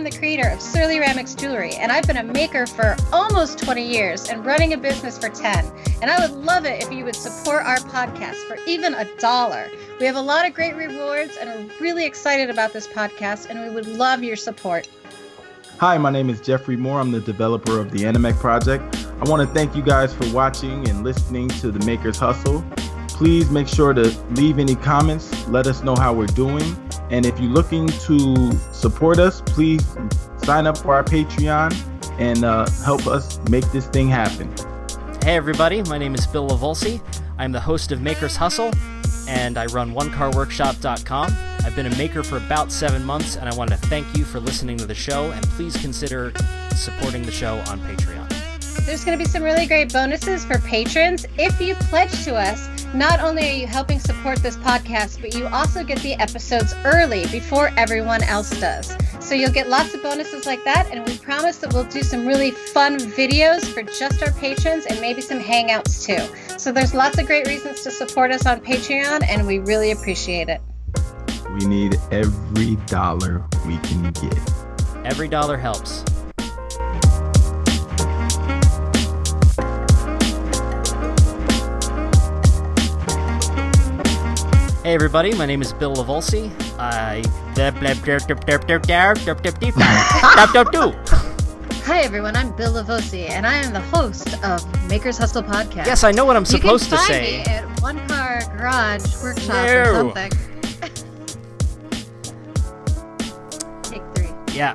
I'm the creator of Surly Ramix Jewelry, and I've been a maker for almost 20 years and running a business for 10. And I would love it if you would support our podcast for even $1. We have a lot of great rewards, and we're really excited about this podcast, and we would love your support. Hi, my name is Jeffrey Moore. I'm the developer of the Animec Project. I want to thank you guys for watching and listening to the Maker's Hustle. Please make sure to leave any comments. Let us know how we're doing. And if you're looking to support us, please sign up for our Patreon and help us make this thing happen. Hey everybody, my name is Bill Lavolsi. I'm the host of Maker's Hustle, and I run OneCarWorkshop.com. I've been a maker for about 7 months, and I want to thank you for listening to the show, and please consider supporting the show on Patreon. There's going to be some really great bonuses for patrons. If you pledge to us, not only are you helping support this podcast, but you also get the episodes early before everyone else does. So you'll get lots of bonuses like that, and we promise that we'll do some really fun videos for just our patrons and maybe some hangouts too. So there's lots of great reasons to support us on Patreon, and we really appreciate it. We need every dollar we can get. Every dollar helps. Hey everybody, my name is Bill Lavolsi. Hi everyone, I'm Bill Lavosi, and I am the host of Maker's Hustle Podcast. Yes, I know what I'm supposed to say. You can find me at One Car Garage Workshop or something. Take 3. Yeah.